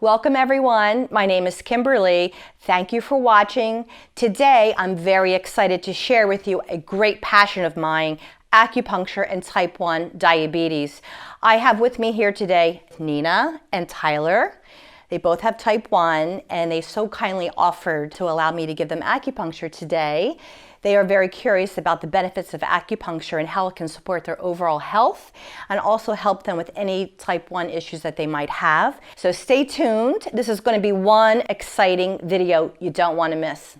Welcome everyone. My name is Kimberly. Thank you for watching. Today I'm very excited to share with you a great passion of mine, acupuncture and type 1 diabetes. I have with me here today Nina and Tyler. They both have type 1 and they so kindly offered to allow me to give them acupuncture today. They are very curious about the benefits of acupuncture and how it can support their overall health and also help them with any type 1 issues that they might have. So stay tuned. This is going to be one exciting video you don't want to miss.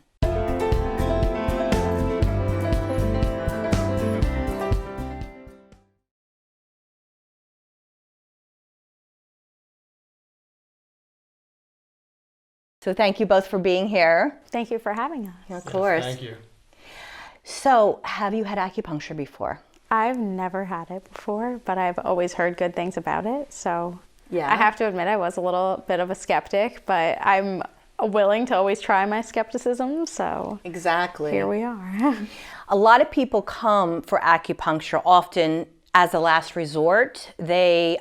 So thank you both for being here. Thank you for having us. Of course. Thank you. So, have you had acupuncture before? I've never had it before, but I've always heard good things about it. So Yeah. I have to admit I was a little bit of a skeptic, but I'm willing to always try my skepticism. So Exactly. here we are. A lot of people come for acupuncture often as a last resort. They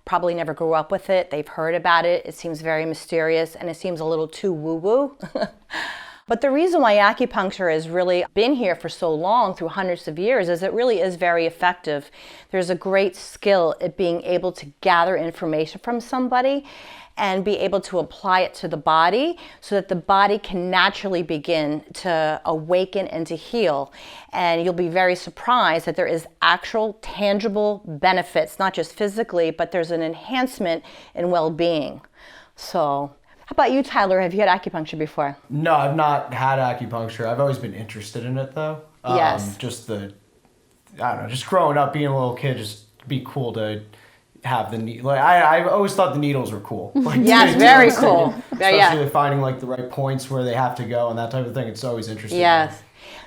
probably never grew up with it. They've heard about it. It seems very mysterious and it seems a little too woo-woo. But the reason why acupuncture has really been here for so long, through hundreds of years, is it really is very effective. There's a great skill at being able to gather information from somebody and be able to apply it to the body so that the body can naturally begin to awaken and to heal. And you'll be very surprised that there is actual tangible benefits, not just physically, but there's an enhancement in well-being. So, how about you, Tyler? Have you had acupuncture before? No, I've not had acupuncture. I've always been interested in it, though. Yes. Just I don't know, just growing up, being a little kid, just be cool to have the needle. Like, I've always thought the needles were cool. Like, Yes, very cool. Especially finding like the right points where they have to go and that type of thing. It's always interesting. Yes.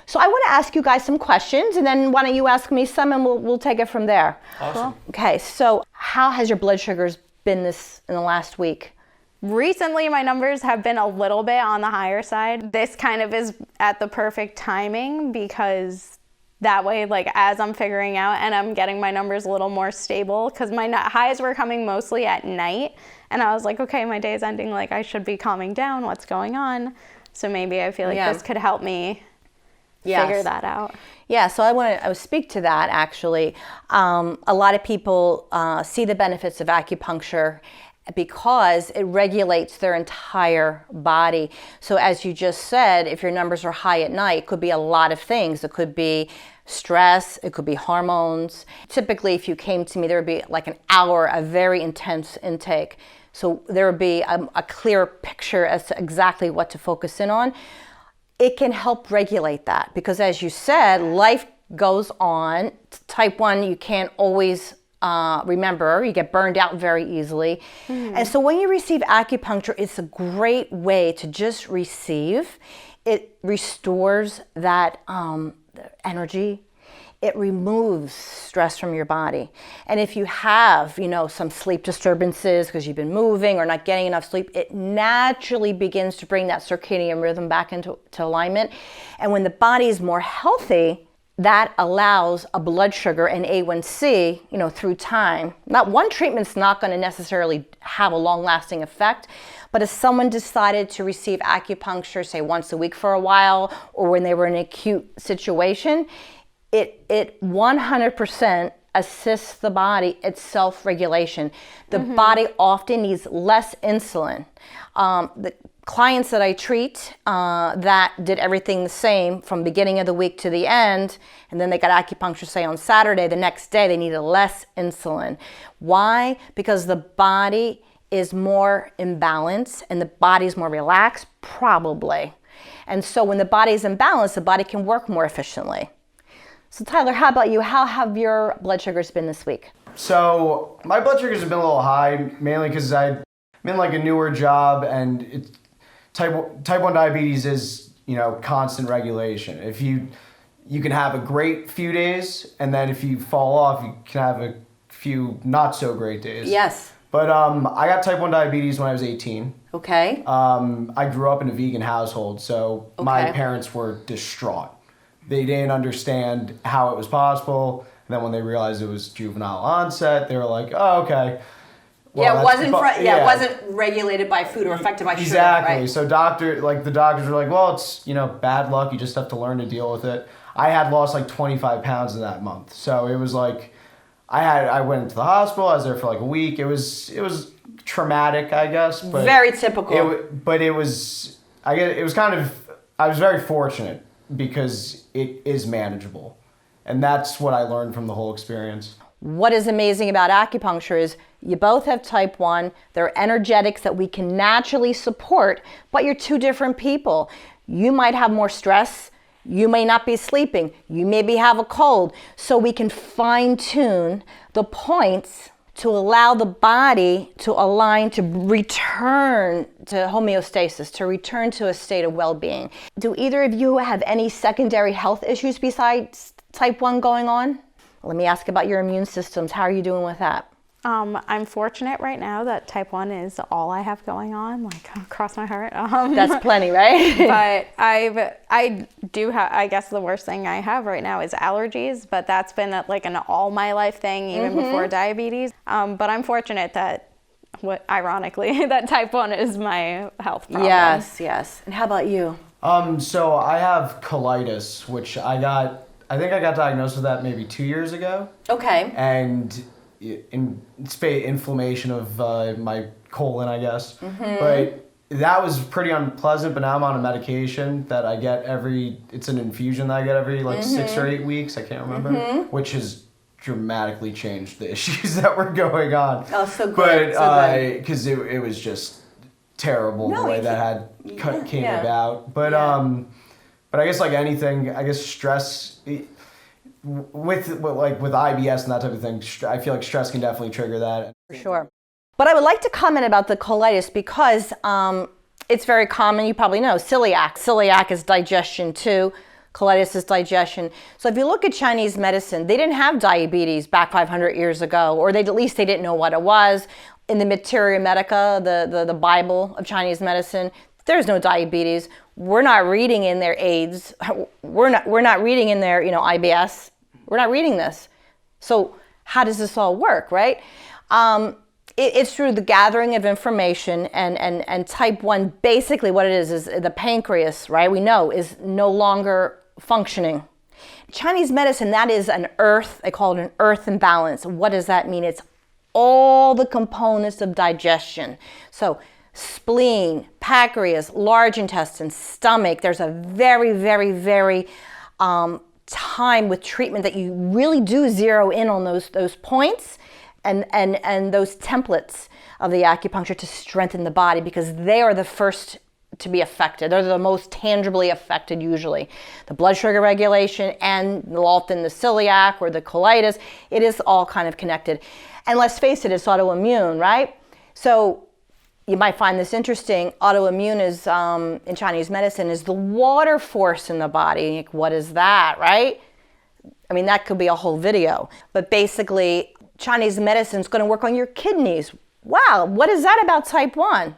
So I want to ask you guys some questions, and then why don't you ask me some, and we'll take it from there. Awesome. Okay. So how has your blood sugars been in the last week? Recently, my numbers have been a little bit on the higher side. This kind of is at the perfect timing because that way, like as I'm figuring out and I'm getting my numbers a little more stable, because my highs were coming mostly at night. And I was like, okay, my day's ending, like I should be calming down. What's going on? So maybe I feel like this could help me figure that out. Yeah, so I want to speak to that actually. A lot of people see the benefits of acupuncture because it regulates their entire body. So as you just said, if your numbers are high at night, it could be a lot of things. It could be stress, it could be hormones. Typically, if you came to me, there would be like an hour of very intense intake. So there would be a clear picture as to exactly what to focus in on. It can help regulate that because as you said, life goes on. Type 1, you can't always remember, you get burned out very easily. And so when you receive acupuncture, it's a great way to just receive. It restores that energy. It removes stress from your body. And if you have, some sleep disturbances because you've been moving or not getting enough sleep, it naturally begins to bring that circadian rhythm back into alignment. And when the body is more healthy, that allows a blood sugar and A1C, through time. Not one treatment's not going to necessarily have a long-lasting effect, but if someone decided to receive acupuncture, say once a week for a while, or when they were in an acute situation, it 100% assists the body, it's self-regulation. The body often needs less insulin. The clients that I treat that did everything the same from beginning of the week to the end, and then they got acupuncture, say on Saturday, the next day they needed less insulin. Why? Because the body is more in balance and the body's more relaxed, probably. And so when the body is in balance, the body can work more efficiently. So Tyler, how about you? How have your blood sugars been this week? So my blood sugars have been a little high, mainly because I'm in like a newer job and it's type 1 diabetes is, constant regulation. If you can have a great few days, and then if you fall off, you can have a few not so great days. Yes. But I got type 1 diabetes when I was 18. Okay. I grew up in a vegan household, so my parents were distraught. They didn't understand how it was possible. And then when they realized it was juvenile onset, they were like, oh, okay. Yeah, Well, it wasn't. yeah. It wasn't regulated by food or affected by sugar. Exactly. Right? So the doctors were like, well, it's bad luck. You just have to learn to deal with it. I had lost like 25 pounds in that month, so it was like I went to the hospital. I was there for like a week. It was traumatic, I guess. But Very typical. I was very fortunate because it is manageable, and that's what I learned from the whole experience. What is amazing about acupuncture is you both have type 1. There are energetics that we can naturally support, but you're two different people. You might have more stress. You may not be sleeping. You maybe have a cold. So we can fine tune the points to allow the body to align, to return to homeostasis, to return to a state of well-being. Do either of you have any secondary health issues besides type 1 going on? Let me ask about your immune systems. How are you doing with that? I'm fortunate right now that type 1 is all I have going on, like cross my heart. That's plenty, right? But I do have, I guess the worst thing I have right now is allergies, but that's been like an all my life thing, even before diabetes. But I'm fortunate that, ironically, that type 1 is my health problem. Yes. And how about you? So I have colitis, which I think I got diagnosed with that maybe 2 years ago. Okay. And it's inflammation of my colon, I guess. But that was pretty unpleasant. But now I'm on a medication that I get it's an infusion that I get every like 6 or 8 weeks. I can't remember, which has dramatically changed the issues that were going on. Oh, so good. But because it was just terrible the way that came about. But I guess like anything, I guess stress. With IBS and that type of thing, I feel like stress can definitely trigger that. For sure. But I would like to comment about the colitis because it's very common. You probably know celiac. Celiac is digestion too. Colitis is digestion. So if you look at Chinese medicine, they didn't have diabetes back 500 years ago, or at least they didn't know what it was. In the Materia Medica, the Bible of Chinese medicine, there's no diabetes. We're not reading in their AIDS. We're not reading in their IBS. We're not reading this. So how does this all work, right? It's through the gathering of information and type 1, basically what it is the pancreas, right? We know is no longer functioning. Chinese medicine, that is they call it an earth imbalance. What does that mean? It's all the components of digestion. So spleen, pancreas, large intestine, stomach. There's a very, very, very time with treatment that you really do zero in on those points and those templates of the acupuncture to strengthen the body, because they are the first to be affected. They're the most tangibly affected usually. The blood sugar regulation and often the celiac or the colitis, it is all kind of connected. And let's face it, it's autoimmune, right? So you might find this interesting. Autoimmune is, in Chinese medicine, is the water force in the body. Like, what is that, right? I mean, that could be a whole video. But basically, Chinese medicine is going to work on your kidneys. Wow, what is that about type 1?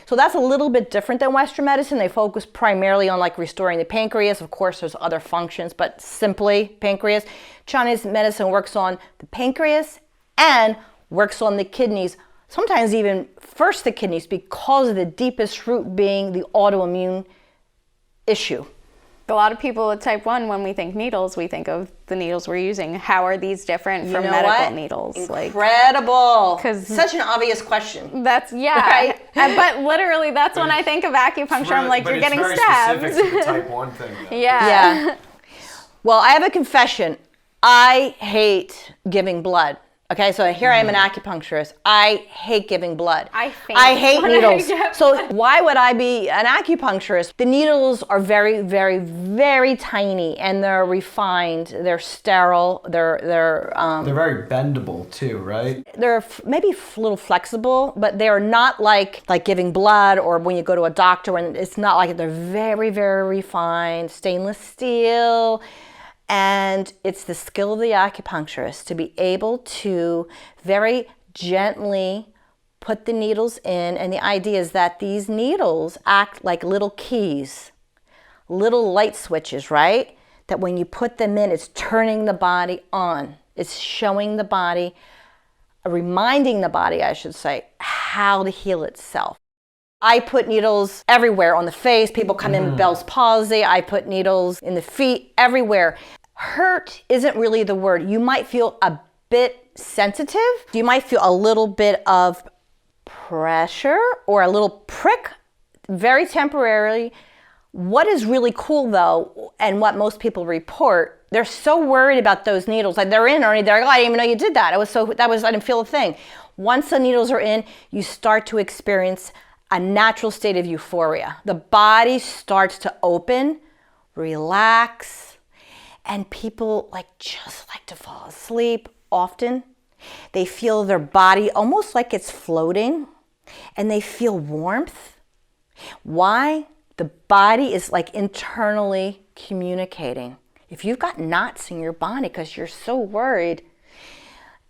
So that's a little bit different than Western medicine. They focus primarily on like restoring the pancreas. Of course, there's other functions, but simply pancreas. Chinese medicine works on the pancreas and works on the kidneys. Sometimes even first the kidneys, because of the deepest root being the autoimmune issue. A lot of people with type 1, when we think needles, we think of the needles we're using. How are these different from medical needles? Incredible. Because such an obvious question. That's, right? But literally, that's when I think of acupuncture. I'm like, you're getting stabbed. It's very specific to the type 1 thing. Though. Yeah. Well, I have a confession. I hate giving blood. Okay, so here I am an acupuncturist. I hate giving blood. I hate needles. So why would I be an acupuncturist? The needles are very, very, very tiny, and they're refined. They're sterile. They're very bendable too, right? They're maybe a little flexible, but they are not like giving blood or when you go to a doctor. And it's not like they're very, very refined, stainless steel. And it's the skill of the acupuncturist to be able to very gently put the needles in. And the idea is that these needles act like little keys, little light switches, right? That when you put them in, it's turning the body on. It's showing the body reminding the body, I should say, how to heal itself. I put needles everywhere on the face. People come in with Bell's palsy. I put needles in the feet, everywhere. Hurt isn't really the word. You might feel a bit sensitive. You might feel a little bit of pressure or a little prick, very temporarily. What is really cool though, and what most people report, they're so worried about those needles. Like they're in already, they're like, oh, I didn't even know you did that. I didn't feel a thing. Once the needles are in, you start to experience a natural state of euphoria. The body starts to open, relax, and people just like to fall asleep often. They feel their body almost like it's floating, and they feel warmth. Why? The body is like internally communicating. If you've got knots in your body because you're so worried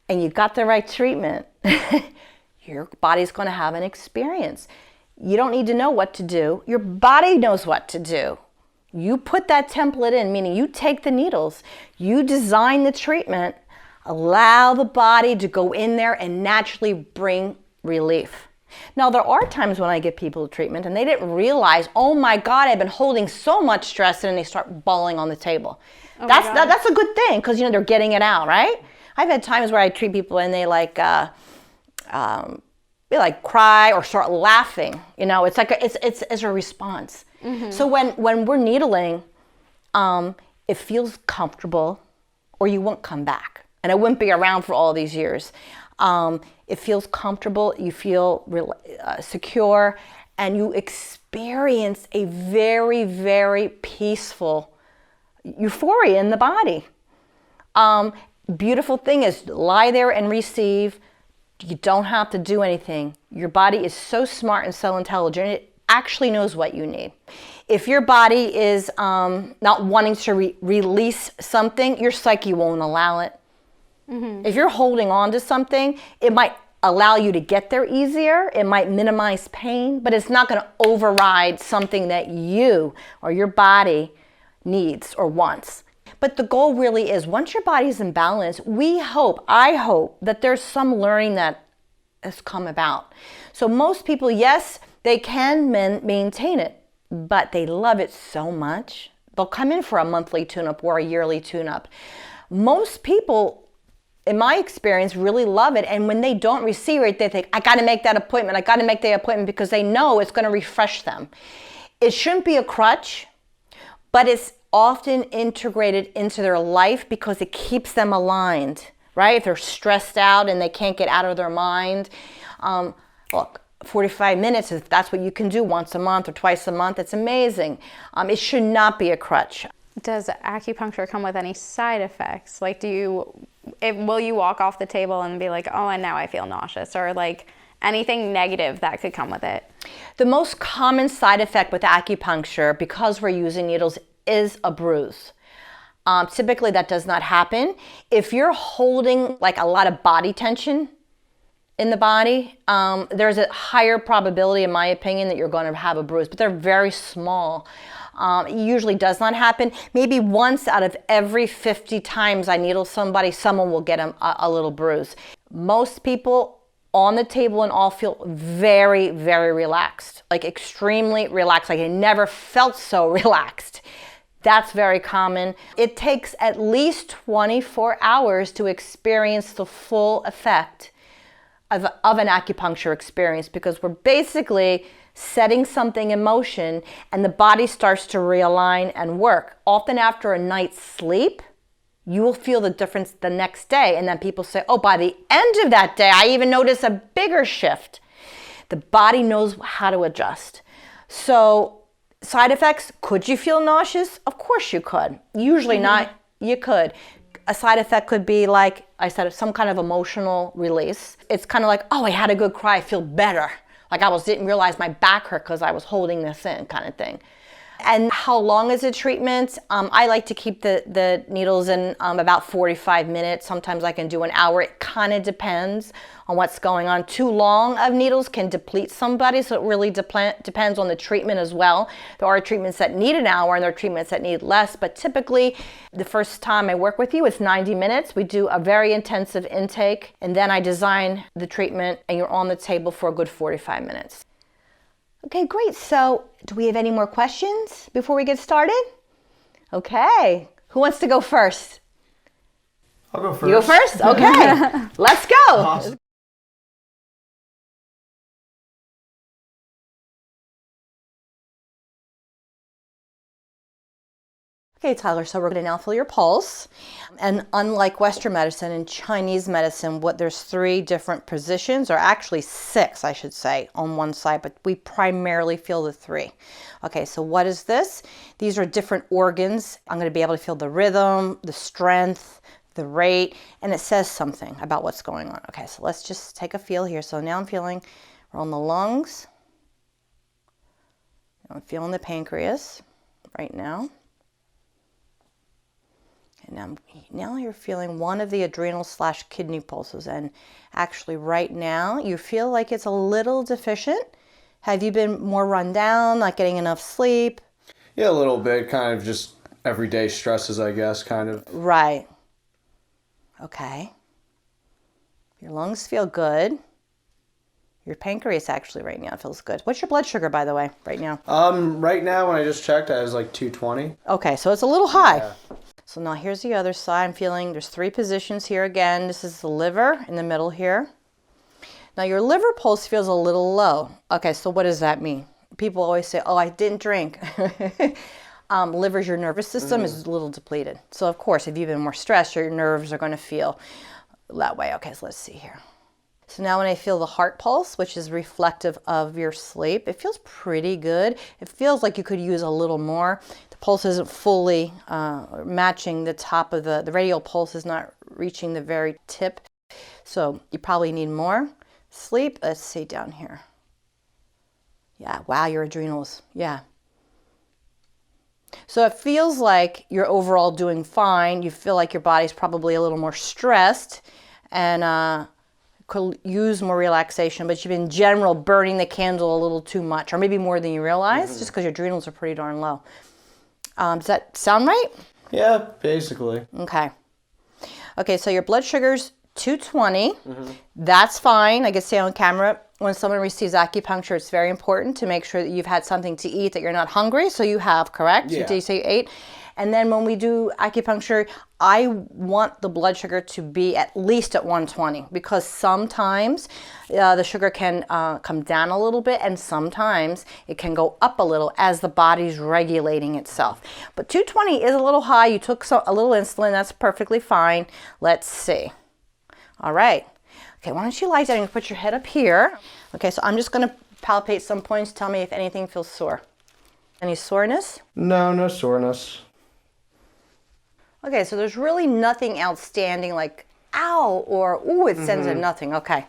and you've got the right treatment, your body's going to have an experience. You don't need to know what to do. Your body knows what to do. You put that template in, meaning you take the needles, you design the treatment, allow the body to go in there and naturally bring relief. Now, there are times when I give people treatment and they didn't realize, oh my God, I've been holding so much stress, and they start bawling on the table. Oh that's a good thing because, they're getting it out, right? I've had times where I treat people and they cry or start laughing. It's like it's a response. So when we're needling, it feels comfortable, or you won't come back, and I wouldn't be around for all these years. It feels comfortable, you feel secure, and you experience a very, very peaceful euphoria in the body. Beautiful thing is, lie there and receive. You don't have to do anything. Your body is so smart and so intelligent, it actually knows what you need. If your body is not wanting to release something, your psyche won't allow it. If you're holding on to something, it might allow you to get there easier. It might minimize pain, but it's not going to override something that you or your body needs or wants. But the goal really is, once your body's in balance, I hope that there's some learning that has come about. So most people, yes, they can maintain it, but they love it so much. They'll come in for a monthly tune-up or a yearly tune-up. Most people, in my experience, really love it. And when they don't receive it, they think, I got to make that appointment. I got to make the appointment, because they know it's going to refresh them. It shouldn't be a crutch, but it's often integrated into their life because it keeps them aligned, right? If they're stressed out and they can't get out of their mind, look, 45 minutes, if that's what you can do once a month or twice a month, it's amazing. It should not be a crutch. Does acupuncture come with any side effects? Like, will you walk off the table and be like, oh, and now I feel nauseous, or anything negative that could come with it? The most common side effect with acupuncture, because we're using needles, is a bruise. Typically that does not happen. If you're holding a lot of body tension in the body, there's a higher probability, in my opinion, that you're going to have a bruise, but they're very small. It usually does not happen. Maybe once out of every 50 times I needle somebody, someone will get a little bruise. Most people on the table and all feel very, very relaxed, extremely relaxed. I never felt so relaxed. That's very common. It takes at least 24 hours to experience the full effect of an acupuncture experience, because we're basically setting something in motion and the body starts to realign and work. Often after a night's sleep, you will feel the difference the next day. And then people say, oh, by the end of that day, I even notice a bigger shift. The body knows how to adjust. So side effects, could you feel nauseous? Of course you could. Usually not, you could. A side effect could be, like I said, some kind of emotional release. It's kind of like, oh, I had a good cry, I feel better. I didn't realize my back hurt because I was holding this in, kind of thing. And how long is the treatment? I like to keep the needles in about 45 minutes. Sometimes I can do an hour. It kind of depends on what's going on. Too long of needles can deplete somebody, so it really depends on the treatment as well. There are treatments that need an hour and there are treatments that need less, but typically the first time I work with you, it's 90 minutes. We do a very intensive intake, and then I design the treatment, and you're on the table for a good 45 minutes. Okay, great. So do we have any more questions before we get started? Okay. Who wants to go first? I'll go first. You go first? Okay. Let's go. Awesome. Okay, Tyler, so we're going to now feel your pulse. And unlike Western medicine and Chinese medicine, there's 3 different positions, or actually 6, I should say, on one side, but we primarily feel the 3. Okay, so what is this? These are different organs. I'm going to be able to feel the rhythm, the strength, the rate, and it says something about what's going on. Okay, so let's just take a feel here. So now I'm feeling, we're on the lungs. I'm feeling the pancreas right now. And now you're feeling one of the adrenal/kidney pulses, and actually right now you feel like it's a little deficient. Have you been more run down, not getting enough sleep? Yeah, a little bit, kind of just everyday stresses, I guess, kind of. Right. Okay. Your lungs feel good. Your pancreas actually right now feels good. What's your blood sugar, by the way, right now? Right now when I just checked, I was like 220. Okay, so it's a little high. Yeah. So now here's the other side. I'm feeling there's 3 positions here again. This is the liver in the middle here. Now your liver pulse feels a little low. Okay, so what does that mean? People always say, oh, I didn't drink. Liver's your nervous system is a little depleted. So of course, if you've been more stressed, your nerves are going to feel that way. Okay, so let's see here. So now when I feel the heart pulse, which is reflective of your sleep, it feels pretty good. It feels like you could use a little more. The pulse isn't fully matching the top of the radial pulse is not reaching the very tip. So you probably need more sleep. Let's see down here. Yeah, wow, your adrenals, yeah. So it feels like you're overall doing fine. You feel like your body's probably a little more stressed and could use more relaxation, but you've in general burning the candle a little too much, or maybe more than you realize, just because your adrenals are pretty darn low. Does that sound right? Yeah, basically. Okay. Okay, so your blood sugar's 220. That's fine. I can say on camera, when someone receives acupuncture, it's very important to make sure that you've had something to eat, that you're not hungry. So you have, correct? Yeah. Did you say you ate? And then when we do acupuncture, I want the blood sugar to be at least at 120, because sometimes the sugar can come down a little bit, and sometimes it can go up a little as the body's regulating itself. But 220 is a little high. You took a little insulin. That's perfectly fine. Let's see. All right. Okay, why don't you lie down and put your head up here. Okay, so I'm just going to palpate some points. Tell me if anything feels sore. Any soreness? No, no soreness. Okay, so there's really nothing outstanding like, ow, or, ooh, it sends a nothing. Okay,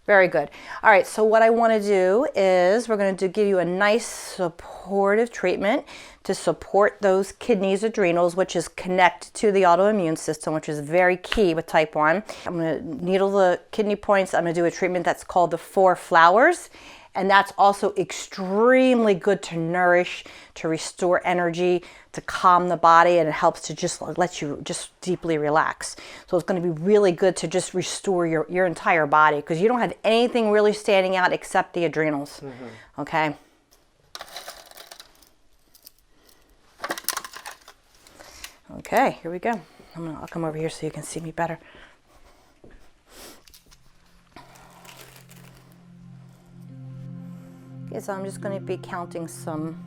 very good. All right, so what I want to do is we're going to give you a nice supportive treatment to support those kidneys, adrenals, which is connected to the autoimmune system, which is very key with type 1. I'm going to needle the kidney points. I'm going to do a treatment that's called the 4 flowers. And that's also extremely good to nourish, to restore energy, to calm the body, and it helps to just let you just deeply relax. So it's going to be really good to just restore your entire body, because you don't have anything really standing out except the adrenals. Okay? Okay, here we go. I'll come over here so you can see me better. Okay, so I'm just going to be counting some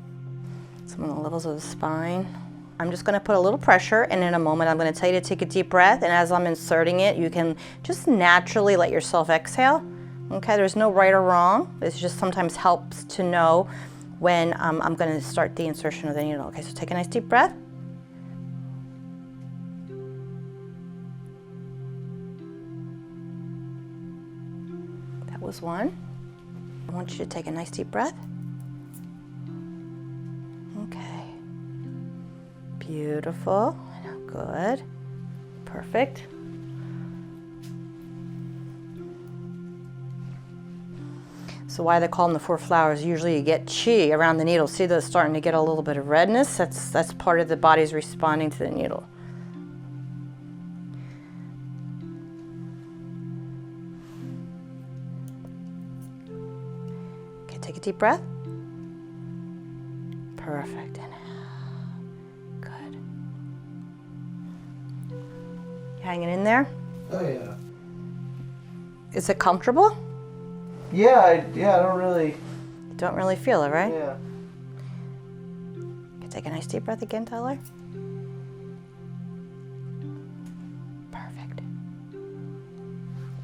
of the levels of the spine. I'm just going to put a little pressure, and in a moment I'm going to tell you to take a deep breath, and as I'm inserting it, you can just naturally let yourself exhale. Okay, there's no right or wrong. It just sometimes helps to know when I'm going to start the insertion of the needle. Okay, so take a nice deep breath. That was one. I want you to take a nice deep breath. Okay. Beautiful. Good. Perfect. So why they call them the 4 flowers, usually you get chi around the needle. See those starting to get a little bit of redness? That's part of the body's responding to the needle. Okay, take a deep breath. Perfect. Good. You hanging in there? Oh yeah. Is it comfortable? Yeah, I don't really. You don't really feel it, right? Yeah. Okay, take a nice deep breath again, Tyler. Perfect.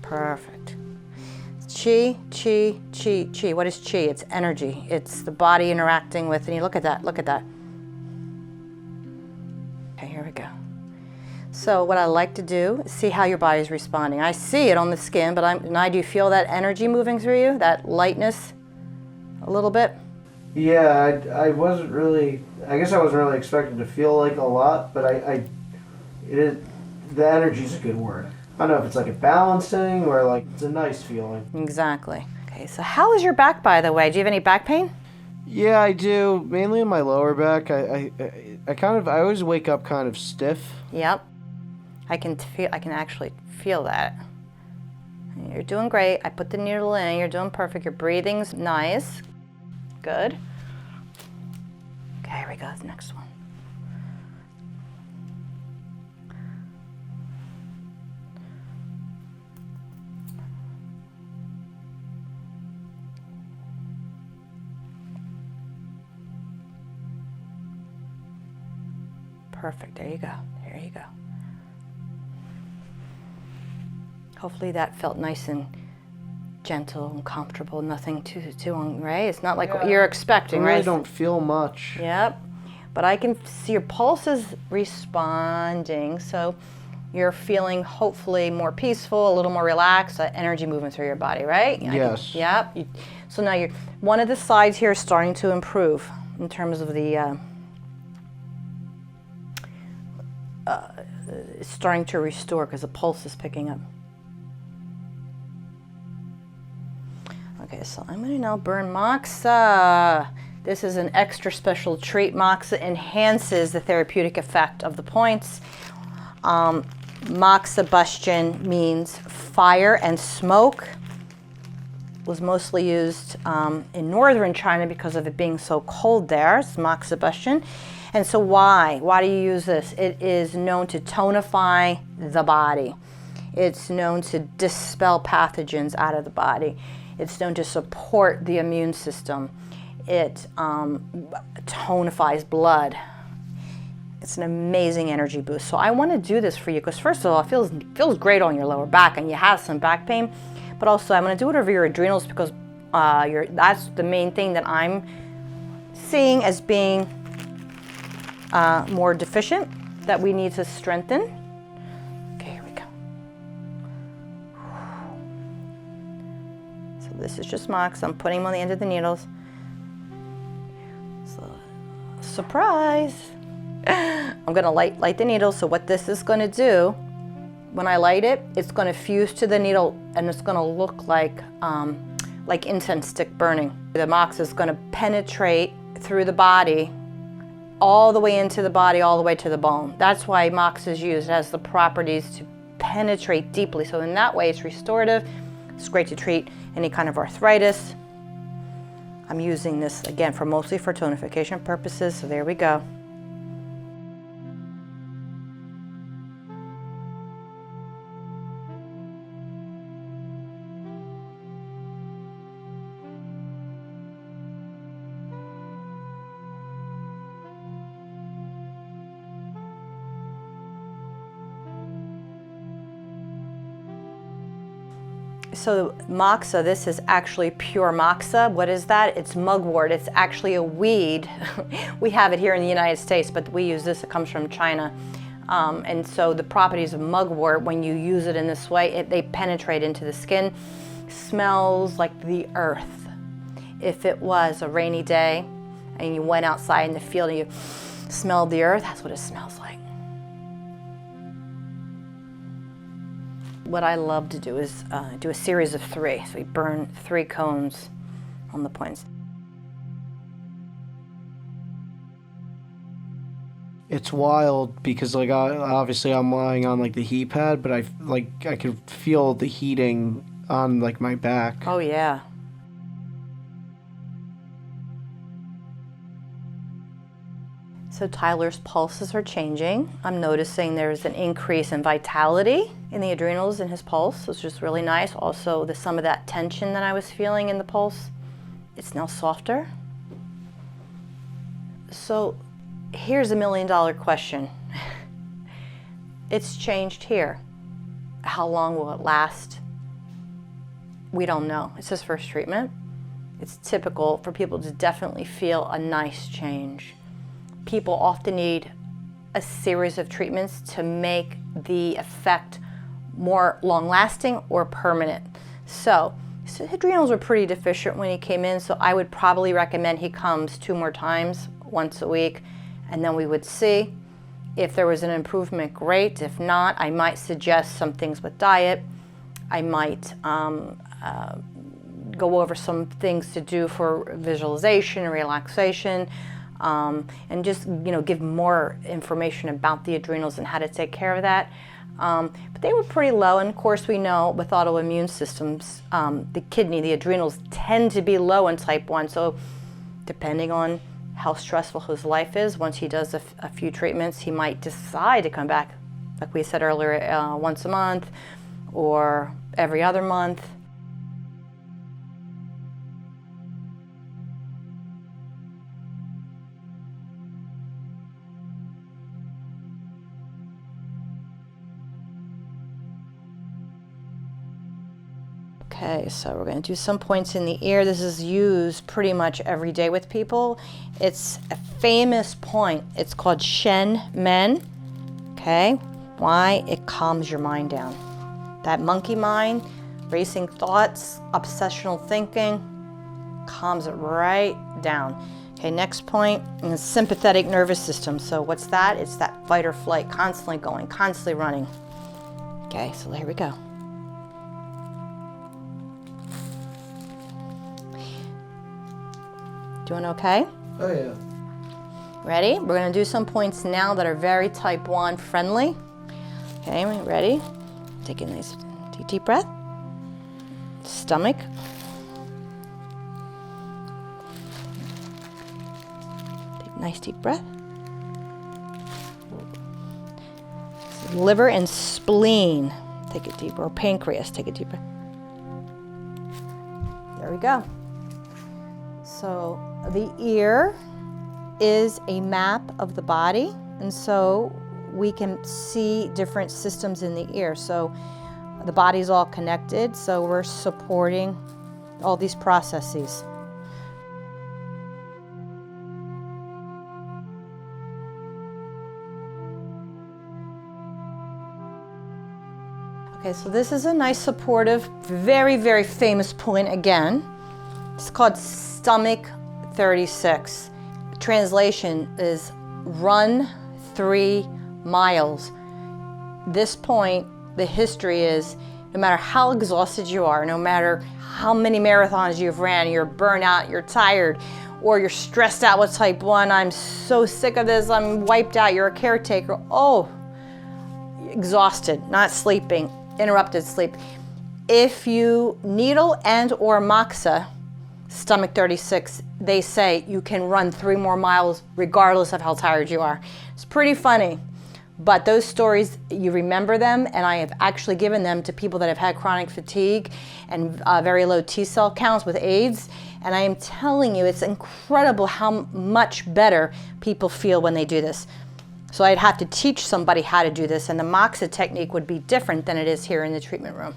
Perfect. Chi, chi, chi, chi. What is chi? It's energy. It's the body interacting with, and you look at that, look at that. Okay, here we go. So what I like to do is see how your body's responding. I see it on the skin, but do you feel that energy moving through you? That lightness a little bit? Yeah, I wasn't really, I guess I wasn't really expecting to feel like a lot, but the energy's a good word. I don't know if it's like a balancing or like it's a nice feeling. Exactly. Okay, so how is your back, by the way? Do you have any back pain? Yeah, I do. Mainly in my lower back. I always wake up kind of stiff. Yep. I can actually feel that. You're doing great. I put the needle in. You're doing perfect. Your breathing's nice. Good. Okay, here we go. The next one. Perfect. There you go. There you go. Hopefully that felt nice and gentle and comfortable. Nothing too right? It's not like what you're expecting, I really right? don't feel much. Yep. But I can see your pulse is responding, so you're feeling hopefully more peaceful, a little more relaxed, that energy moving through your body, right? Yes. Yep. So now one of the sides here is starting to improve in terms of the it's starting to restore because the pulse is picking up. Okay, so I'm going to now burn Moxa. This is an extra special treat. Moxa enhances the therapeutic effect of the points. Moxibustion means fire and smoke. It was mostly used in northern China because of it being so cold there. It's Moxibustion. And so why? Why do you use this? It is known to tonify the body. It's known to dispel pathogens out of the body. It's known to support the immune system. It tonifies blood. It's an amazing energy boost. So I want to do this for you because first of all, it feels great on your lower back and you have some back pain, but also I'm going to do it over your adrenals because that's the main thing that I'm seeing as being more deficient that we need to strengthen. Okay, here we go. So this is just Mox. I'm putting them on the end of the needles. So, surprise! I'm gonna light the needle. So what this is gonna do, when I light it, it's gonna fuse to the needle and it's gonna look like incense stick burning. The Mox is gonna penetrate through the body all the way into the body, all the way to the bone. That's why Mox is used. It has the properties to penetrate deeply. So in that way, it's restorative. It's great to treat any kind of arthritis. I'm using this, again, mostly for tonification purposes. So there we go. So Moxa, this is actually pure Moxa. What is that? It's mugwort. It's actually a weed. We have it here in the United States, but we use this. It comes from China. And so the properties of mugwort, when you use it in this way, they penetrate into the skin. Smells like the earth. If it was a rainy day and you went outside in the field and you Smell the earth, that's what it smells like. What I love to do is do a series of 3. So we burn 3 cones on the points. It's wild because like obviously I'm lying on like the heat pad, but I could feel the heating on like my back. Oh yeah. So Tyler's pulses are changing. I'm noticing there's an increase in vitality in the adrenals in his pulse, which is really nice. Also, some of that tension that I was feeling in the pulse, it's now softer. So here's $1 million question. It's changed here. How long will it last? We don't know. It's his first treatment. It's typical for people to definitely feel a nice change. People often need a series of treatments to make the effect more long-lasting or permanent. So his adrenals were pretty deficient when he came in, so I would probably recommend he comes 2 more times, once a week, and then we would see. If there was an improvement, great. If not, I might suggest some things with diet. I might go over some things to do for visualization and relaxation. And just give more information about the adrenals and how to take care of that. But they were pretty low, and of course we know with autoimmune systems, the kidney, the adrenals tend to be low in type 1. So depending on how stressful his life is, once he does a few treatments, he might decide to come back, like we said earlier, once a month or every other month. Okay, so we're going to do some points in the ear. This is used pretty much every day with people. It's a famous point. It's called Shen Men. Okay, why? It calms your mind down. That monkey mind, racing thoughts, obsessional thinking, calms it right down. Okay, next point is sympathetic nervous system. So what's that? It's that fight or flight, constantly going, constantly running. Okay, so here we go. Doing okay? Oh yeah. Ready? We're going to do some points now that are very type 1 friendly. Okay, ready? Take a nice deep breath. Stomach. Take a nice deep breath. Liver and spleen. Take a deep, or pancreas, take a deep breath. There we go. So the ear is a map of the body, and so we can see different systems in the ear. So the body's all connected, so we're supporting all these processes. Okay, so this is a nice supportive, very, very famous point again. It's called stomach 36. Translation is run 3 miles. This point, the history is no matter how exhausted you are, no matter how many marathons you've ran, you're burnt out, you're tired, or you're stressed out with type 1, I'm so sick of this, I'm wiped out, you're a caretaker, exhausted, not sleeping, interrupted sleep. If you needle and or Moxa, stomach 36, they say you can run 3 more miles regardless of how tired you are. It's pretty funny, but those stories, you remember them, and I have actually given them to people that have had chronic fatigue and very low T cell counts with AIDS, and I am telling you, it's incredible how much better people feel when they do this. So I'd have to teach somebody how to do this, and the Moxa technique would be different than it is here in the treatment room.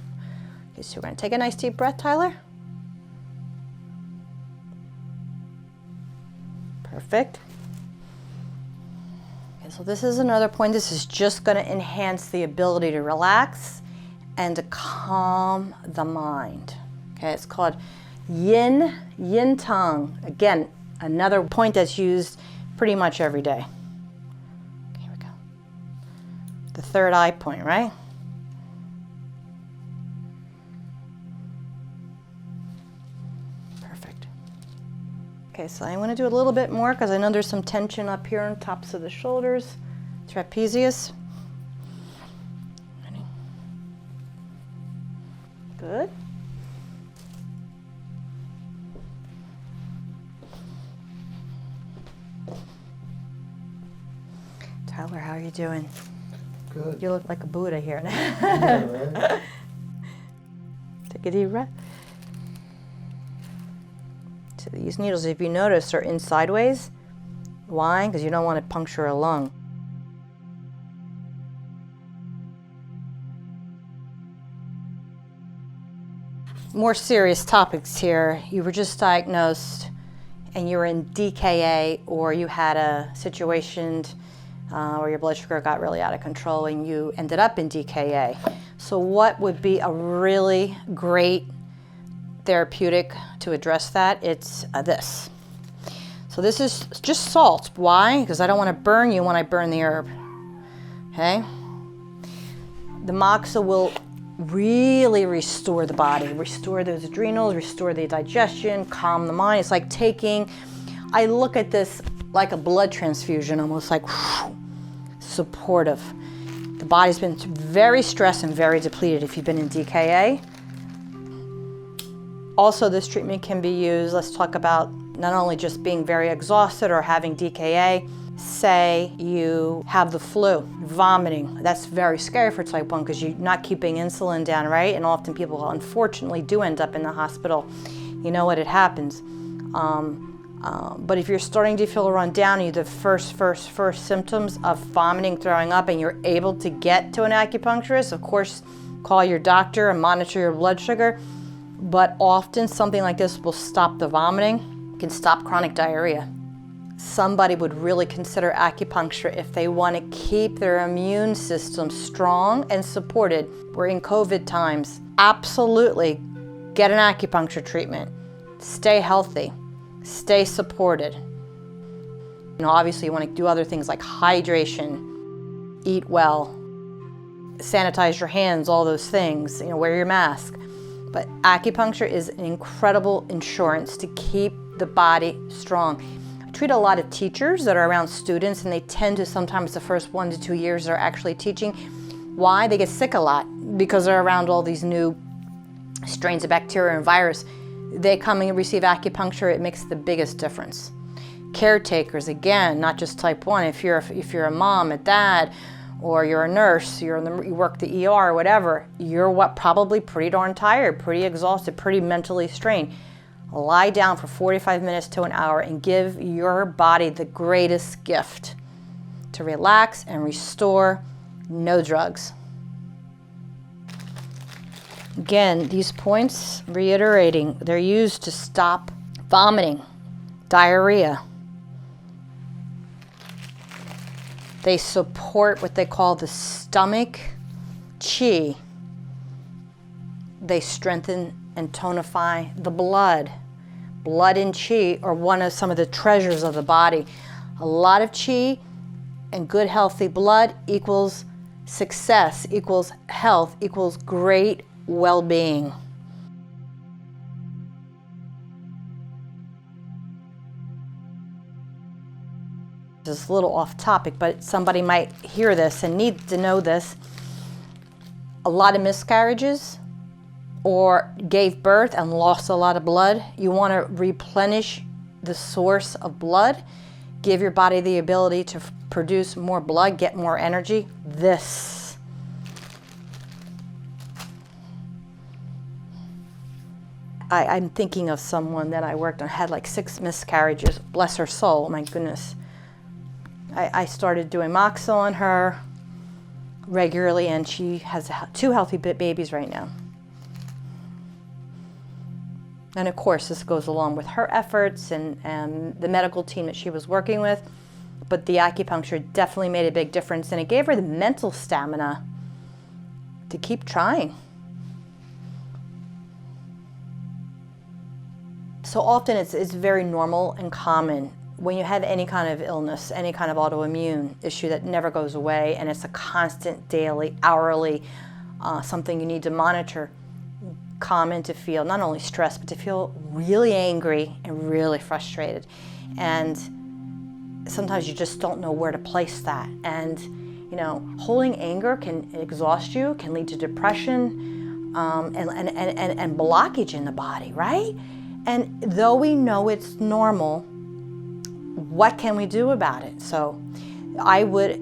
Okay, so we're gonna take a nice deep breath, Tyler. Perfect. Okay, so this is another point. This is just going to enhance the ability to relax and to calm the mind. Okay, it's called Yin Tung. Again, another point that's used pretty much every day. the third eye point, right? Perfect. Okay, so I want to do a little bit more because I know there's some tension up here on tops of the shoulders, trapezius. Ready? Good. Tyler, how are you doing? Good. You look like a Buddha here. Yeah, right? Take a deep breath. So these needles, if you notice, are in sideways. Why? Because you don't want to puncture a lung. More serious topics here. You were just diagnosed and you were in DKA, or you had a situation where your blood sugar got really out of control and you ended up in DKA. So what would be a really great therapeutic to address that? It's this. So this is just salt. Why? Because I don't want to burn you when I burn the herb. Okay? The moxa will really restore the body, restore those adrenals, restore the digestion, calm the mind. It's like taking, I look at this like a blood transfusion, almost like whew, supportive. The body's been very stressed and very depleted if you've been in DKA. Also, this treatment can be used, let's talk about not only just being very exhausted or having DKA. Say you have the flu, vomiting. That's very scary for type 1 because you're not keeping insulin down, right? And often people unfortunately do end up in the hospital. You know what, it happens. But if you're starting to feel run down, you the first symptoms of vomiting, throwing up, and you're able to get to an acupuncturist, of course, call your doctor and monitor your blood sugar. But often something like this will stop the vomiting, can stop chronic diarrhea. Somebody would really consider acupuncture if they want to keep their immune system strong and supported. We're in COVID times. Absolutely get an acupuncture treatment. Stay healthy. Stay supported. You know, obviously you want to do other things like hydration, eat well, sanitize your hands, all those things, you know, wear your mask. But acupuncture is an incredible insurance to keep the body strong. I treat a lot of teachers that are around students, and they tend to sometimes the first 1 to 2 years they're actually teaching. Why? They get sick a lot because they're around all these new strains of bacteria and virus. They come and receive acupuncture, it makes the biggest difference. Caretakers, again, not just type 1. If you're a mom, a dad, or you're a nurse, you work the ER, or whatever, you're probably pretty darn tired, pretty exhausted, pretty mentally strained. Lie down for 45 minutes to an hour and give your body the greatest gift to relax and restore. No drugs. Again, these points, reiterating, they're used to stop vomiting, diarrhea. They support what they call the stomach chi. They strengthen and tonify the blood. Blood and chi are some of the treasures of the body. A lot of chi and good healthy blood equals success, equals health, equals great well-being. This is a little off topic, but somebody might hear this and need to know this. A lot of miscarriages or gave birth and lost a lot of blood. You want to replenish the source of blood, give your body the ability to produce more blood, get more energy. This. I'm thinking of someone that I worked on, had like 6 miscarriages. Bless her soul, my goodness. I started doing moxa on her regularly, and she has 2 healthy babies right now. And of course, this goes along with her efforts and the medical team that she was working with. But the acupuncture definitely made a big difference, and it gave her the mental stamina to keep trying. So often it's very normal and common when you have any kind of illness, any kind of autoimmune issue that never goes away, and it's a constant, daily, hourly, something you need to monitor, common to feel not only stressed, but to feel really angry and really frustrated. And sometimes you just don't know where to place that. And, you know, holding anger can exhaust you, can lead to depression, and blockage in the body, right? And though we know it's normal, what can we do about it? So I would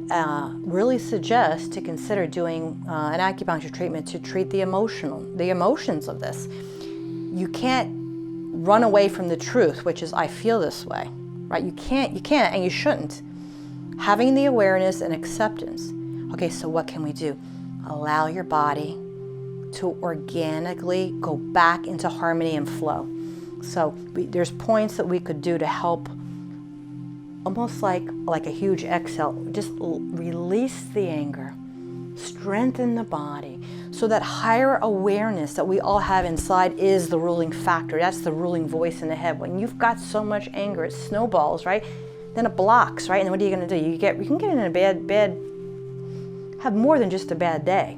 really suggest to consider doing an acupuncture treatment to treat the emotions of this. You can't run away from the truth, which is I feel this way, right? You can't, and you shouldn't. Having the awareness and acceptance. Okay, so what can we do? Allow your body to organically go back into harmony and flow. So there's points that we could do to help, almost like a huge exhale, just release the anger, strengthen the body, so that higher awareness that we all have inside is the ruling factor. That's the ruling voice in the head. When you've got so much anger, it snowballs, right? Then it blocks, right? And then what are you going to do? You can get in a bad, have more than just a bad day.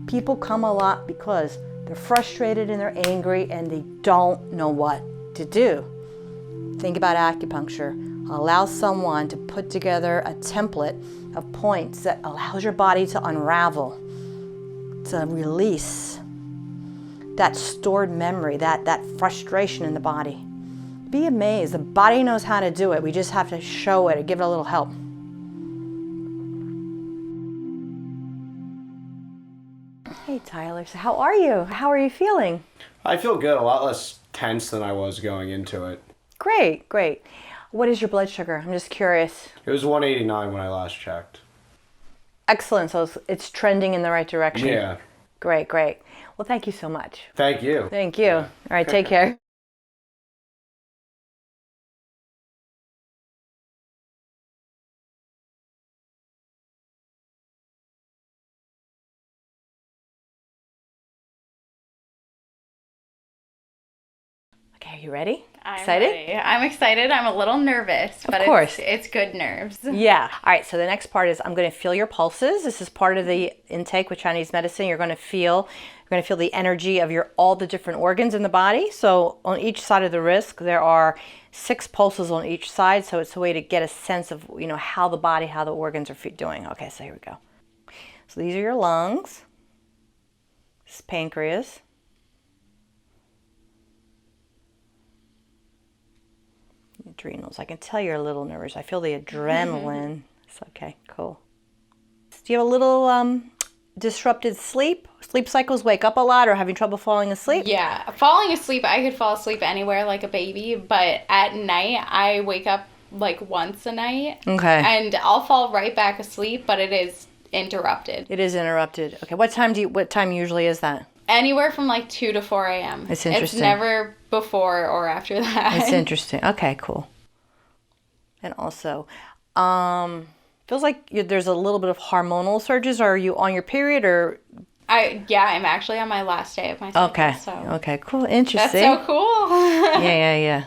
People come a lot because they're frustrated and they're angry and they don't know what to do. Think about acupuncture. Allow someone to put together a template of points that allows your body to unravel, to release that stored memory, that frustration in the body. Be amazed. The body knows how to do it. We just have to show it or give it a little help. Hey, Tyler. So how are you? How are you feeling? I feel good. A lot less tense than I was going into it. Great, great. What is your blood sugar? I'm just curious. It was 189 when I last checked. Excellent. So it's trending in the right direction. Yeah. Great, great. Well, thank you so much. Thank you. Thank you. All right, take care. Okay, are you ready? Excited? Ready. I'm excited. I'm a little nervous, but Of course. It's good nerves. Yeah. All right, so the next part is I'm going to feel your pulses. This is part of the intake with Chinese medicine. You're going to feel the energy of all the different organs in the body. So on each side of the wrist, there are 6 pulses on each side. So it's a way to get a sense of, how the organs are doing. Okay, so here we go. So these are your lungs. This is pancreas. Adrenals. I can tell you're a little nervous. I feel the adrenaline. It's okay, cool. Do you have a little disrupted sleep cycles, wake up a lot, or having trouble falling asleep? Yeah, falling asleep, I could fall asleep anywhere like a baby, but at night I wake up like once a night. Okay. And I'll fall right back asleep, but it is interrupted. It is interrupted. Okay, what time usually is that? Anywhere from like 2 to 4 a.m. It's interesting. It's never before or after that. It's interesting. Okay, cool. And also, feels like there's a little bit of hormonal surges. Are you on your period or? I'm actually on my last day of my cycle. Okay. So. Okay, cool. Interesting. That's so cool. Yeah,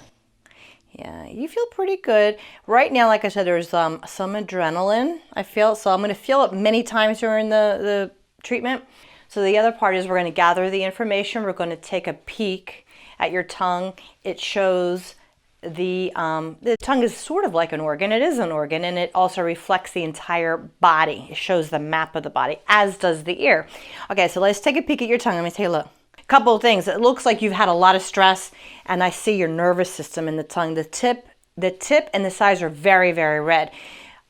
you feel pretty good. Right now, like I said, there's some adrenaline, I feel. So I'm going to feel it many times during the treatment. So the other part is we're going to gather the information. We're going to take a peek at your tongue. It shows the tongue is sort of like an organ. It is an organ, and it also reflects the entire body. It shows the map of the body, as does the ear. Okay, so let's take a peek at your tongue. Let me take a look. A couple of things. It looks like you've had a lot of stress, and I see your nervous system in the tongue. The tip and the sides are very, very red.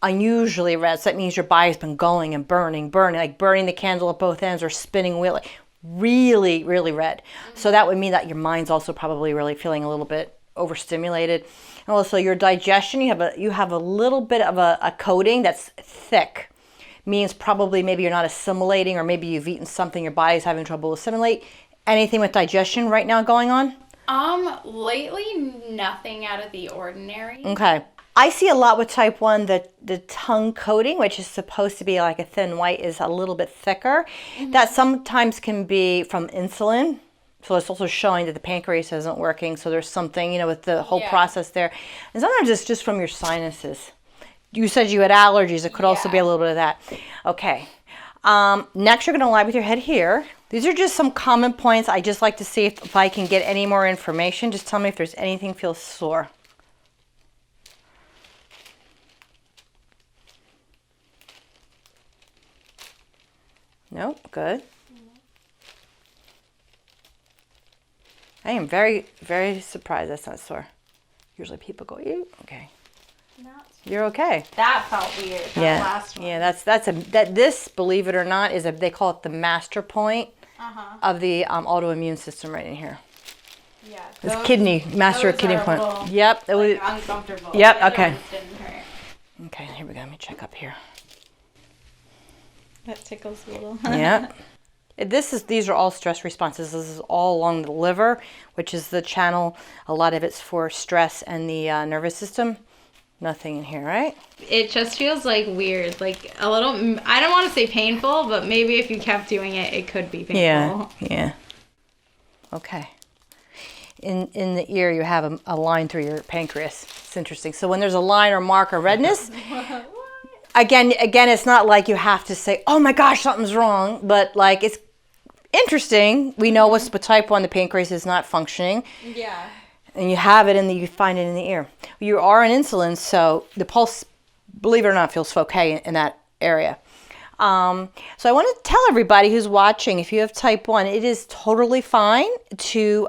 Unusually red. So that means your body's been going and burning, like burning the candle at both ends or spinning wheel. Really, really red. So that would mean that your mind's also probably really feeling a little bit overstimulated. And also your digestion, you have a little bit of a coating that's thick. Means probably maybe you're not assimilating, or maybe you've eaten something your body's having trouble assimilate. Anything with digestion right now going on? Lately nothing out of the ordinary. Okay. I see a lot with type 1 that the tongue coating, which is supposed to be like a thin white, is a little bit thicker. Mm-hmm. That sometimes can be from insulin. So it's also showing that the pancreas isn't working. So there's something, you know, with the whole Yeah. process there. And sometimes it's just from your sinuses. You said you had allergies. It could also be a little bit of that. Okay. Next, you're going to lie with your head here. These are just some common points. I just like to see if I can get any more information. Just tell me if there's anything feels sore. Nope, good. I am very, very surprised that's not sore. Usually people go, ew, okay. You're okay. That felt weird. That last one. Yeah, this, believe it or not, they call it the master point of the autoimmune system right in here. Yeah. This master kidney point. Yep. It was uncomfortable. Yep. Okay. Didn't hurt. Okay. Here we go. Let me check up here. That tickles a little. Yep. These are all stress responses. This is all along the liver, which is the channel. A lot of it's for stress and the nervous system. Nothing in here, right? It just feels like weird, like a little, I don't want to say painful, but maybe if you kept doing it, it could be painful. Yeah. Okay. In the ear, you have a line through your pancreas. It's interesting. So when there's a line or mark or redness, again, it's not like you have to say, oh my gosh, something's wrong, but like it's interesting. We know what's with type 1, the pancreas is not functioning. Yeah. And you have it you find it in the ear. You are on insulin, so the pulse, believe it or not, feels okay in that area. So I want to tell everybody who's watching, if you have type 1, it is totally fine to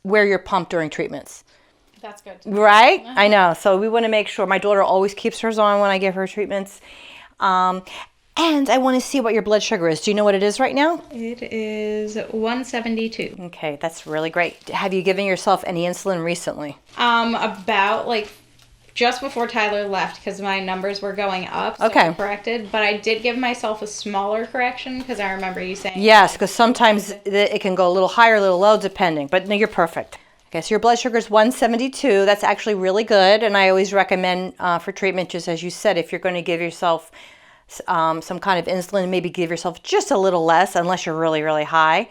wear your pump during treatments. That's good. Right? I know. So we want to make sure. My daughter always keeps hers on when I give her treatments. And I want to see what your blood sugar is. Do you know what it is right now? It is 172. Okay, that's really great. Have you given yourself any insulin recently? About like just before Tyler left, because my numbers were going up. So Okay. I corrected, but I did give myself a smaller correction because I remember you saying. Yes, because sometimes it can go a little higher, a little low, depending. But no, you're perfect. Okay, so your blood sugar is 172. That's actually really good. And I always recommend for treatment, just as you said, if you're going to give yourself some kind of insulin, maybe give yourself just a little less, unless you're really, really high.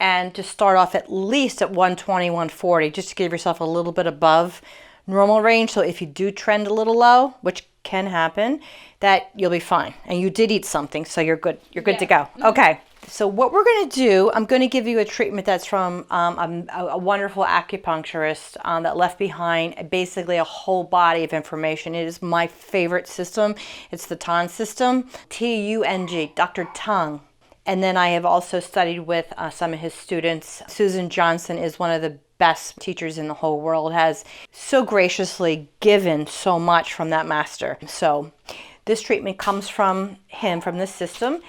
And to start off at least at 120, 140, just to give yourself a little bit above normal range. So if you do trend a little low, which can happen, that you'll be fine. And you did eat something, so you're good. You're good to go. Okay. So what we're going to do, I'm going to give you a treatment that's from a wonderful acupuncturist that left behind basically a whole body of information. It is my favorite system. It's the Tung system, T-U-N-G, Dr. Tung. And then I have also studied with some of his students. Susan Johnson is one of the best teachers in the whole world, has so graciously given so much from that master. So this treatment comes from him, from this system.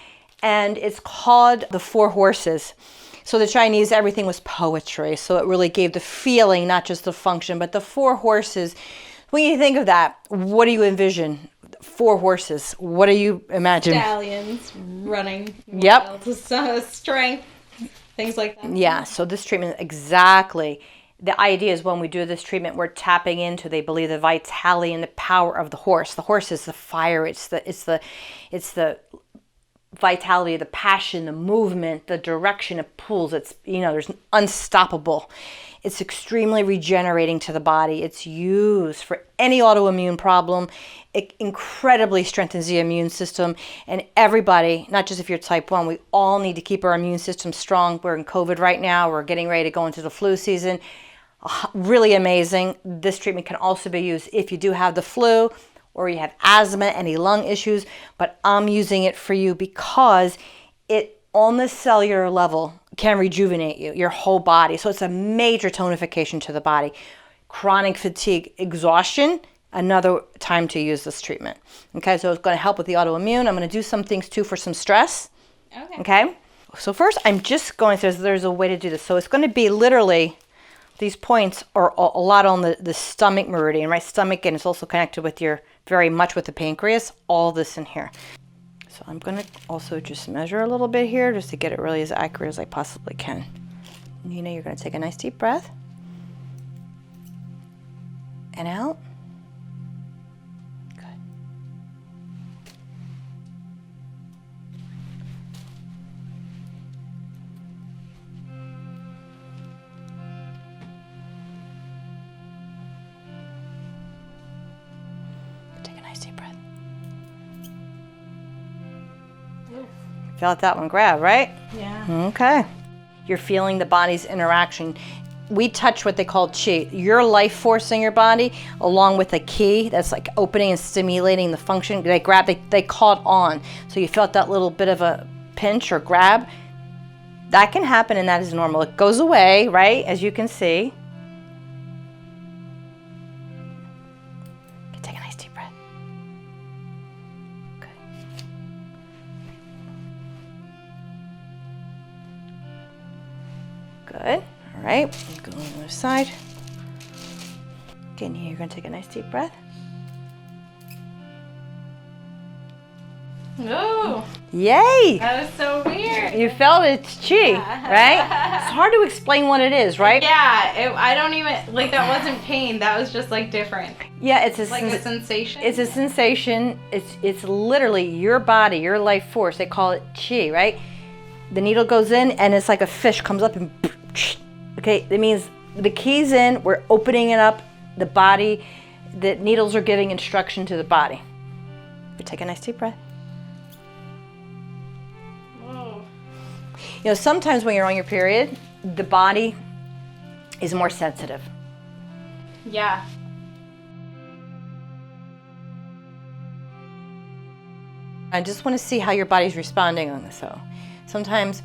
And it's called the 4 horses. So the Chinese, everything was poetry. So it really gave the feeling, not just the function, but the 4 horses. When you think of that, what do you envision? 4 horses. What do you imagine? Stallions running. Yep. Strength. Things like that. Yeah. So this treatment, exactly. The idea is when we do this treatment, we're tapping into, they believe, the vitality and the power of the horse. The horse is the fire. It's the vitality, the passion, the movement, the direction it pulls. It's, there's unstoppable. It's extremely regenerating to the body. It's used for any autoimmune problem. It incredibly strengthens the immune system. And everybody, not just if you're type 1, we all need to keep our immune system strong. We're in COVID right now. We're getting ready to go into the flu season. Really amazing. This treatment can also be used if you do have the flu, or you have asthma, any lung issues, but I'm using it for you because it, on the cellular level, can rejuvenate you, your whole body. So it's a major tonification to the body. Chronic fatigue, exhaustion, another time to use this treatment. Okay, so it's gonna help with the autoimmune. I'm gonna do some things too for some stress. Okay? So first, I'm just going to, there's a way to do this. So it's gonna be literally, these points are a lot on the stomach meridian, right? Stomach, and it's also connected with very much with the pancreas, all this in here. So I'm gonna also just measure a little bit here just to get it really as accurate as I possibly can. Nina, you're gonna take a nice deep breath. And out. Good. Felt that one grab, right? Yeah. Okay. You're feeling the body's interaction. We touch what they call chi. Your life force in your body, along with a key that's like opening and stimulating the function. They grab, they call it on. So you felt that little bit of a pinch or grab. That can happen, and that is normal. It goes away, right? As you can see. Take a nice deep breath. Good. Good. All right. Go on the other side. Again, here you're going to take a nice deep breath. Ooh, Yay! that was so weird. You felt it's chi, right? It's hard to explain what it is, right? Yeah, I don't even, like, that wasn't pain. That was just, like, different. Yeah, it's a Like a sensation. It's a sensation. It's literally your body, your life force. They call it chi, right? The needle goes in, and it's like a fish comes up and, okay, that means the key's in. We're opening it up. The body, the needles are giving instruction to the body. You take a nice deep breath. Whoa. You know, sometimes when you're on your period, the body is more sensitive. Yeah. I just want to see how your body's responding on this. So sometimes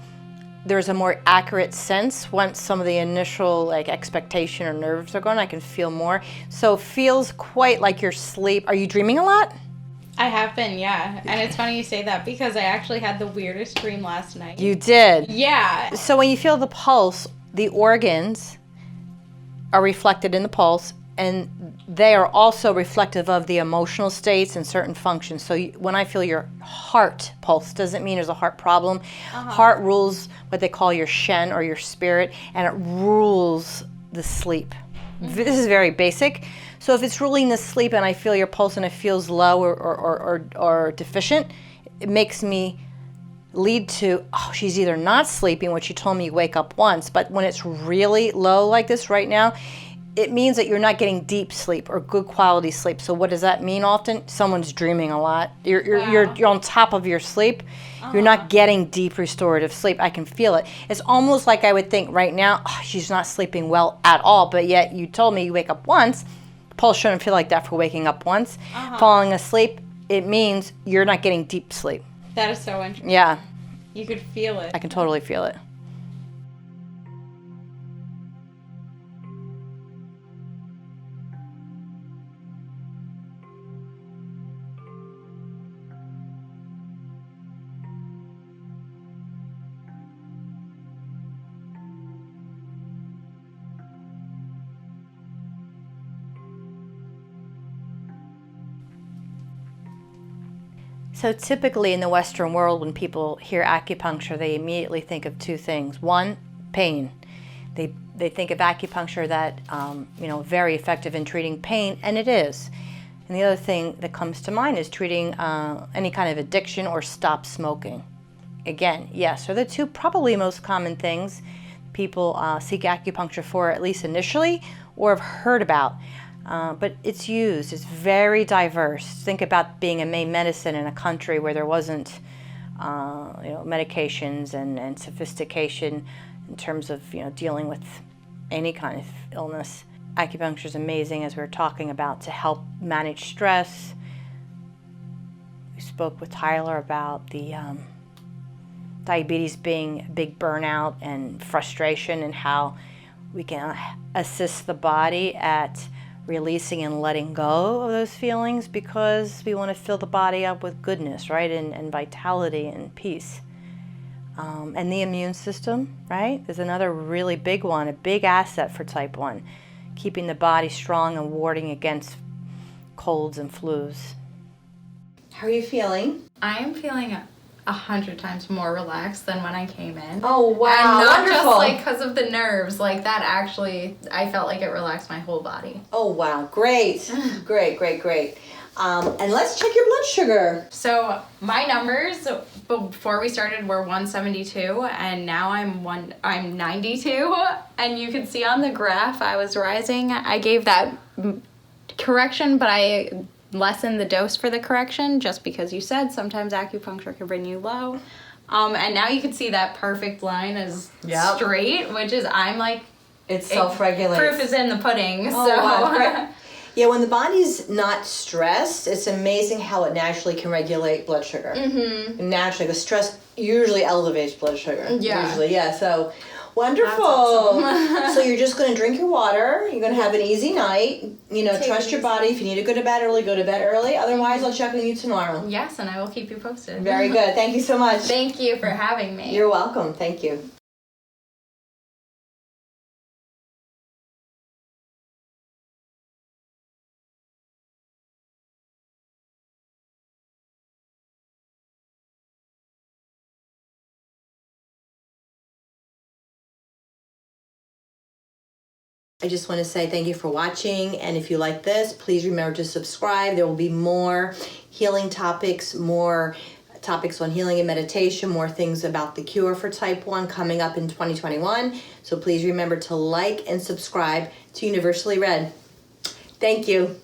there's a more accurate sense once some of the initial like expectation or nerves are gone. I can feel more. So it feels quite like you're asleep. Are you dreaming a lot? I have been, yeah. And it's funny you say that because I actually had the weirdest dream last night. You did. Yeah. So when you feel the pulse, the organs are reflected in the pulse, and they are also reflective of the emotional states and certain functions. So when I feel your heart pulse, doesn't mean there's a heart problem. Heart rules what they call your shen or your spirit, and it rules the sleep. This is very basic. So if it's ruling the sleep and I feel your pulse and it feels low or deficient, it makes me lead to, oh, she's either not sleeping, which you told me you wake up once, but when it's really low like this right now, it means that you're not getting deep sleep or good quality sleep. So what does that mean often? Someone's dreaming a lot. You're on top of your sleep. You're not getting deep restorative sleep. I can feel it. It's almost like I would think right now, oh, she's not sleeping well at all, but yet you told me you wake up once. Pulse shouldn't feel like that for waking up once. Falling asleep, it means you're not getting deep sleep. That is so interesting. Yeah, You could feel it. I can totally feel it. So typically in the Western world, when people hear acupuncture, they immediately think of two things. One, pain. They think of acupuncture that, very effective in treating pain, and it is. And the other thing that comes to mind is treating any kind of addiction or stop smoking. Again, yes, are the two probably most common things people seek acupuncture for, at least initially, or have heard about. But it's used. It's very diverse. Think about being a main medicine in a country where there wasn't, medications and sophistication in terms of dealing with any kind of illness. Acupuncture is amazing, as we were talking about, to help manage stress. We spoke with Tyler about the diabetes being a big burnout and frustration, and how we can assist the body at releasing and letting go of those feelings, because we want to fill the body up with goodness, right, and vitality and peace. And the immune system, right, is another really big one, a big asset for type 1, keeping the body strong and warding against colds and flus. How are you feeling? I am feeling 100 times more relaxed than when I came in. Oh, wow. And not wonderful. just like because of the nerves, like that actually, I felt like it relaxed my whole body. Oh, wow. Great. Great. And let's check your blood sugar. So my numbers before we started were 172, and now I'm 92, and you can see on the graph I was rising. I gave that correction, but I lessened the dose for the correction just because you said sometimes acupuncture can bring you low. And now you can see that perfect line is straight, which is, I'm like, It self-regulates. proof is in the pudding. Oh, so wow. Right. Yeah, when the body's not stressed, it's amazing how it naturally can regulate blood sugar. Mm-hmm. Naturally, because stress usually elevates blood sugar. Yeah. Usually, yeah. So, wonderful. Awesome. So you're just going to drink your water. You're going to have an easy night. You know, trust your body. If you need to go to bed early, go to bed early. Otherwise, I'll check on you tomorrow. Yes, and I will keep you posted. Very good. Thank you so much. Thank you for having me. You're welcome. Thank you. I just want to say thank you for watching, and if you like this, please remember to subscribe. There will be more healing topics, more topics on healing and meditation, more things about the cure for type 1 coming up in 2021. So please remember to like and subscribe to Universally Read. Thank you.